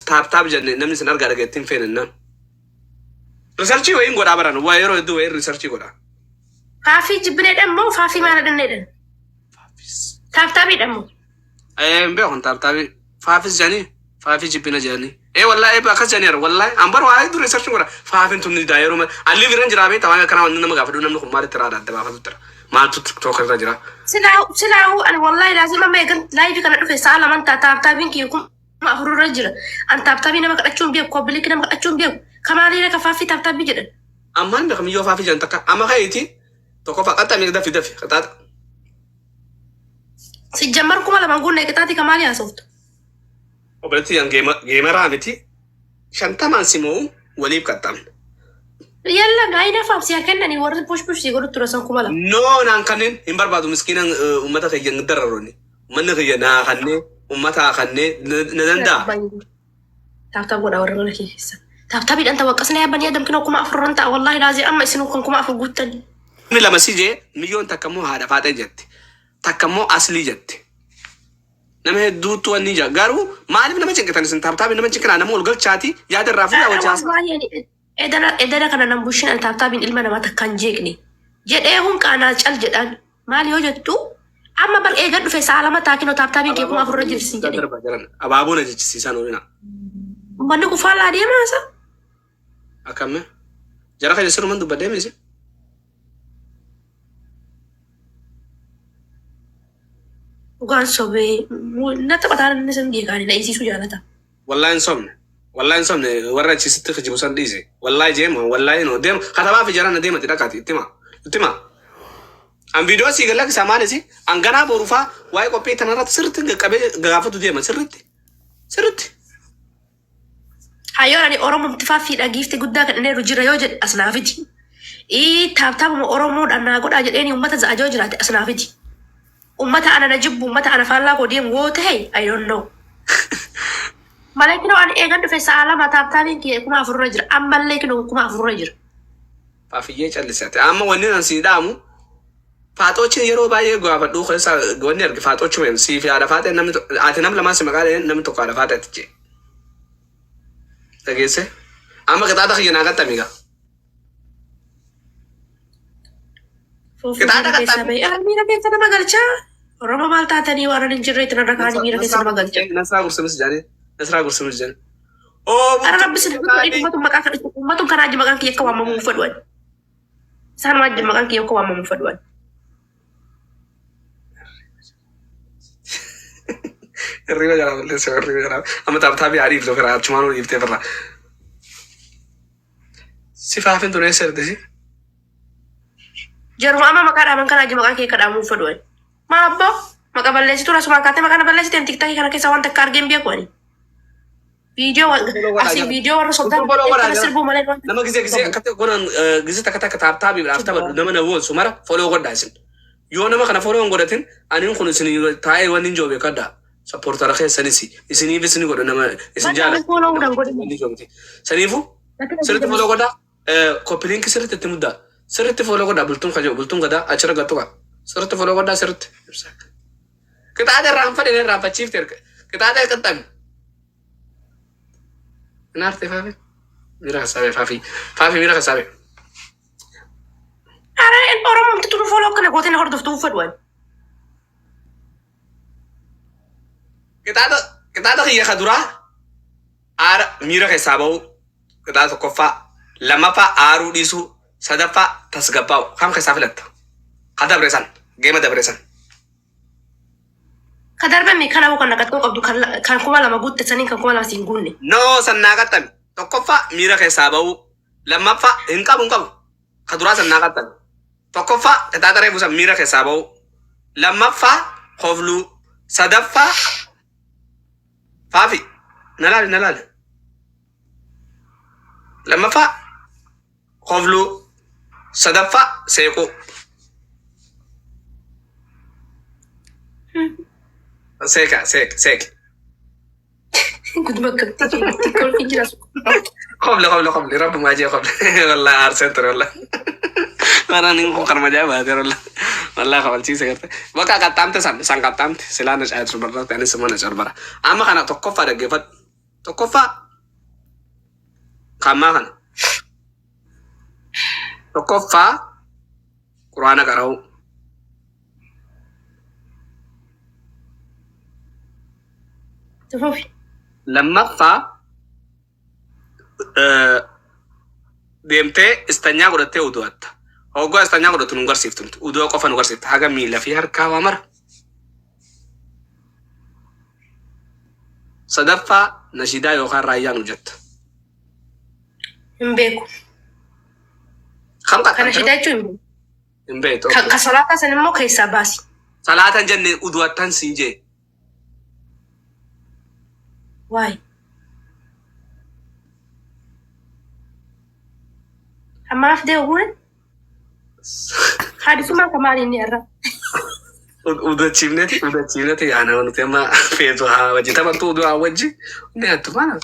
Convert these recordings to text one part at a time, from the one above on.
تاب جن نمني سنار قاعد قاعدين فين النام ريسيرشي وين قرا برا ويرو دو وين ريسيرشي قرا فافي جبنا دمو فافي ما ردنا دن تابي دمو بيكون تابي فافي جاني فافي جبنا جاني والله بقى جاني والله أمبر واحد دو ريسيرشي قرا فافي انتم ندايرو ما اللي في رنج رابي تمام كنا عندنا ما قافلو نمنو خمار ترى ده ما ترى ما تتوقع رجلا سلاو أنا والله لازم ما يكن لايف كنا في سالة من تابين كي يكون ما أفرو رجلا أن تابين ما كأتشون بيو قبل كنا ما كأتشون بيو كمان لينا كفافي تابي جدا أمان بكم يو فافي جانتك أما خايتي تكو فقط أمي دفي خطات سيجمركم على ما نقول نكتاتي كمان يا صوت وبرتي yang gamer amiti shanta mansimo walib katam يلا ناينا فامسي كأنني ورد بوش يقولوا ترسم كمالا no nan kanin imbar badu miskinan ummata ka yang dararoni man ka yana kanne ummata kanne nadanda تاب ولا ورنا كي هسه تاب إذا أنت وقصنا يا بني آدم كنا كم أفر أنت والله لازم أما يسنو كم أفر قلتني من لما سيجي مليون تكمو هذا فاتح جت تكمو أصلي جت نمه دوتو النيجا قالوا ما أعرف نما جنك تاني سنتاب تابي نما جنك أنا مول قلت شاتي يا در رافلا وجاس يعني إذا كنا نمبوشين أن تابين إلما نما تكان جيكني جد هم كأنا أجل جدان ما لي وجد تو أما بل قد في سالمة تاكينو تابين كي كم أفر رجل سيجني أبابو نجي سيسان ولنا بندق فعلا دي ماسا أكمل جرا خير سر من دو بدي ميسي وكان صبي نتبع نسم دي كاني لا يسيسو جالتا والله إنسان ورا شيء ستة خجيب وصل ديزي والله جيم والله إنه ديم خطبا في جرانا ديم تلاقاتي تما أم فيديو سي قال لك سامان سي أنغنا بروفا واي كوبي تنارات سرت غافتو ديما سرت هايو أنا أورمو متفافي أجيفتي قدّا كأني رجرا يوجد أصنافتي تاب ما أورمو أنا أقول أجل إني ومتى زعجوج رات أصنافتي ومتى أنا نجيب ومتى أنا فعلا قديم ووتهي I don't know مالكنو أنا إيجان في سالة ما تابين كي كم أفر رجر أما لكنو كم أفر رجر فافيجي جالسات أما وننا نسيدامو فاتوچ يرو باي غوا دو خلصا غونير فاتوچ من سي في على فات نم اتنم لما سمقال نم تو على فات تجي تجيسه أما كذا ده خيانة كذا ميجا كذا ده كذا ميرا كيسا ما قالش أورمو مالتا تاني وارا نجري تنركاني ميرا كيسا ما قالش نسرا قرصمس جاني أنا ربي سنقول إنه ما تم كان عاجب مكان كي يكوا مامو فدوان سان ما عاجب مكان كي يكوا مامو فدوان الريبة جرام اللي سوى الريبة جرام أما تابي عريف لو كرا تشمانو يبتي برا سيفا فين توني سردسي جرو أما مكان أما كان عاجب مكان كي يكوا مامو فدوان ما أبو ما قبل ليش ترى سما كاتي مكان قبل ليش تنتك تاكي كنا كيسا وان تكار جيم بيكواني فيديو أسي فيديو ورا صدق ترسل مالين لما جزء كتة كنا جزء كتا تابي بالعفتة لما نقول سمارة فولو قد دايسن يوم ما كنا فولو قدرتين أنا نكون سني تاي ونينجو بكذا سبورت رخي سنسي سني بسني قد نما سنجال سنيفو سرت فولو قد كوبلين كسرت تمدا سرت فولو قد بلتون قد أشرق قطوا سرت فولو قد سرت kita ada rampa dengan rampa shifter kita ada ketang ngerti Fafi mira sabe Fafi mira sabe أنا orang itu tuh follow kena gotin harus tuh fadwan kita ada iya kadura ara mira sabau kita ada kofa lama pa aru disu sadafa tasgapau kam safilat kada beresan game ada beresan kadar bami kana bukan nakat kau abdu kan kuma lama gut tsanin kan kuma lama singunni no sannagatami tokkofa mira sabau lama fa hinkabun kadura sannagatami tokkofa tatare busa mira sabau lama fa khoflu sadafa Fafi nalal lama fa khoflu sadafa seko سيك كنت بكتب تقول في جلاس قبل رب ما جاء قبل والله أرسنتر والله أنا نيجو كرم جاء بعدين والله قبل شيء سكرت بقى كتامت سان كتامت سلانة شايد شربرة تاني سمانة شربرة أما كنا تقف على جفت tokkoffaa kammaa kana tokkoffaa quraana qara'uu Tufufi. lammaffaa deemtee istanyaa godhattee udu'atta hoggaa istanyaa godhattu nu garsiiftu udu'a qofa nu garsiifta haga miila fi harkaa waa mara sadaffaa nashidaa yookaan raayyaa nu jetta Hin beeku. kam Kana qaqqabte shidaa jechuun hin beeku. hin beektu Ka salaataa san immoo keessaa baasi. salaatan jenne udu'attan siin jee Waay. Ammaaf deemu bu'uure? Haadisumaan ka maali inni irra? udachiifneti yaana nuti amma feetu haa wajji taphattu udu'aa wajji ni hattu mana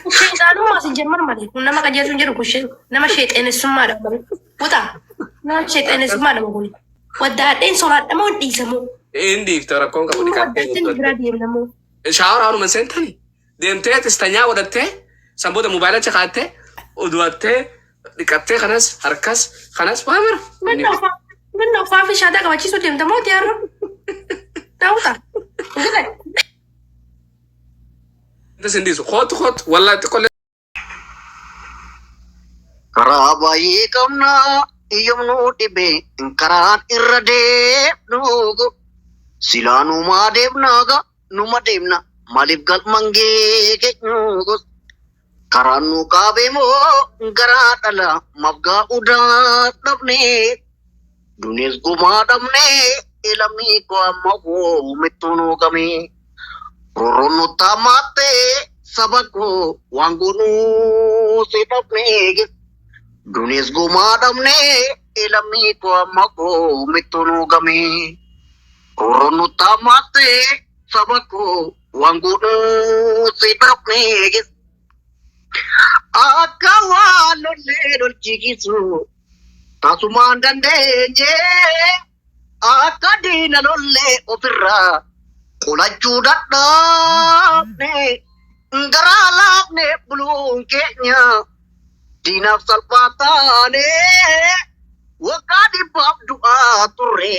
Kushee isaanummaa si jemmar malee. Kun nama qajeelchu hin jiru kushee. Nama sheexeenessummaadha malee. Wuxaa. Nama sheexeenessummaadha malee. Waddaadheen solaadhamoo hin dhiisamoo? inni ifta rakkoon qabu Waddaattiin bira deemnamoo? shaawara haanuma seentani deemtee istanyaa godhattee sanboota moobaayila caqaattee udu'attee dhiqattee kanas harkas kanas waa mara Minna ufaa fi shaadaa qabachiisuu deemtamoo diyaarra? Daawuta. Gilaa. sindiisu kootu wallaa xiqqolle karaa baay'ee qabnaa iyyomnuu dhibe karaan irra deemnu silaanumaa deemnaaga numa deemna maaliif galmangee keenyu karaan nu qaabee moo garaa dhala mafgaa udaa dhabne dunees gumaa dhabne elammii koo amma koo mittunuu qabee roroon nu taamaattee saba koo waan goonuu si dhabne dunis gumaa dhabne elammii koo amma koo mittunuu qabee roroon nu taamaattee saba koo waan goonuu si dhabne akka waan lollee lolchikisu taasumaan dandeenye akka diina lollee ofirraa qolachuu dadhabne garaa laafne buluun keenya diinaaf salphaa taane waggaa dhibbaaf du'aa turre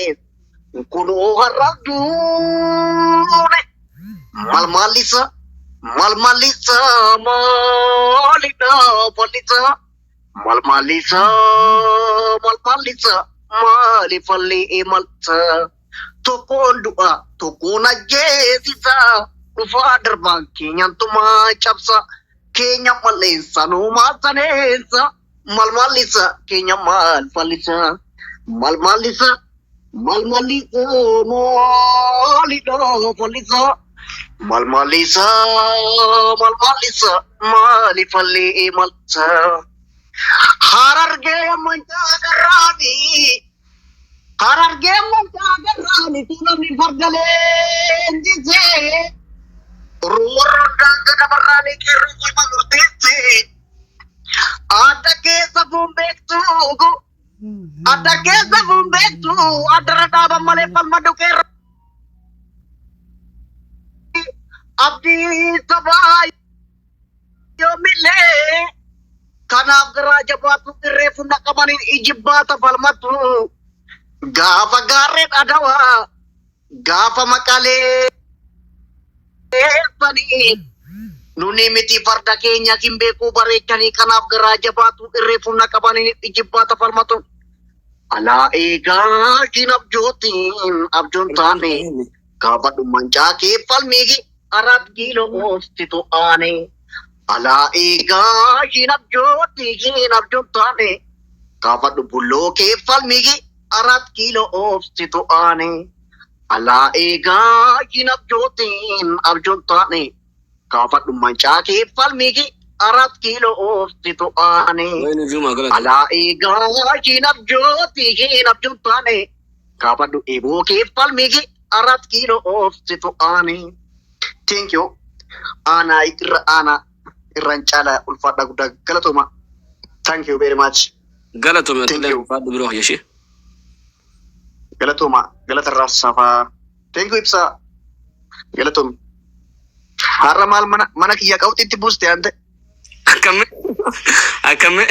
kunoo har'a duune malmaalisa malmaalisa maalidha fallisa malmaalisa malmaalisa maali falli imalsa tokkoon du'a tokkoon ajjeesisa dhufaa darbaan keenyan tumaa cabsa keenya malleessa numaa saneessa malmaalisa keenya maal fallisa malmaalisa malmaalisa maalidha fallisa malmaalisa malmaalisa maali falli imalsa harargee mancaa garraanii harargee mancaa garraanii tuulamni fardaleen jisee warroon daangaa dabarraanii qeerroo kolma murteessee adda keessa fuun beektu adda keessa fuun beektu addara dhaaban malee falma dhukeerra abdii sabaa yoomillee kanaaf garaa jabaatu irreefu naqamaniin ijibbaata falmatu gaafa gaarreen adawaa gaafa maqalee sanii nuni miti farda keenya kin beekuu bareechanii kanaaf garaa jabaatu irreefu naqamaniin ijibbaata falmatu alaa eegaa kin abjootiin abjoon taane gaafa dhumman caakee falmiigi arat kiilo oostitu aane alaa eegaa hin abjoon taane gaafa dhubulloo kee falmigi arat kiilo oostitu aane alaa eegaa hin abjoon taane gaafa dhumman caakee falmigi arat kiilo oostitu aane alaa eegaa hin abjoon taane gaafa dhu'eeboo kee falmigi arat kiilo oostitu aane. Thank you. Ana irran cala ulfadha guddaa galatoma. Thank you very much. galatoma tullee ulfaadhu biroo yeshee Galatoma galata irraa safaa. Thank you ibsa. Galatoma. Har'a maal mana kiyya qawxiitti buuste ante. Akkame.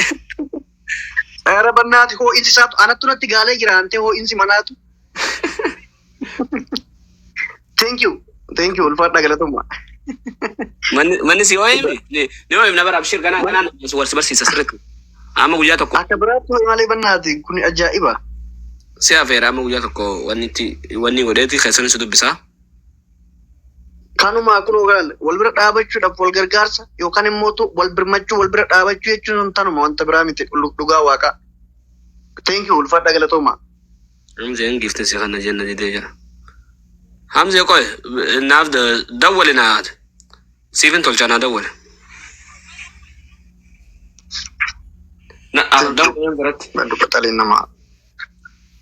Era bannaati ho'insi isaatu anattu natti gaalee jira ante ho'insi manaatu. Thank you. Ulfaadha galatummaa. Manni si waa'ee ni waa'ee nama abshir ganaa warsi barsiisa sirriitti. Amma guyyaa tokko. Akka biraatti ho'i malee bannaati kun ajaa'iba. Si afeera amma guyyaa tokko wanni godheeti keessan si dubbisaa. Kanuma kunoo gaal wal bira dhaabachuudhaaf wal gargaarsa yookaan immoo wal birmachuu wal bira dhaabachuu jechuun tanuma wanta biraa miti dhugaa waaqa. Thank you ulfaadha galatoomaa. Hamza yan giftin si kana jenna didee jira. Hamza qoy naaf dawwali naad. Steven tolchana dawwali. Dawwali biratti. Dubbatalii nama.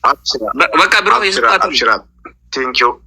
Abshira. Bakka biroo keessatti. Abshira. Thank you.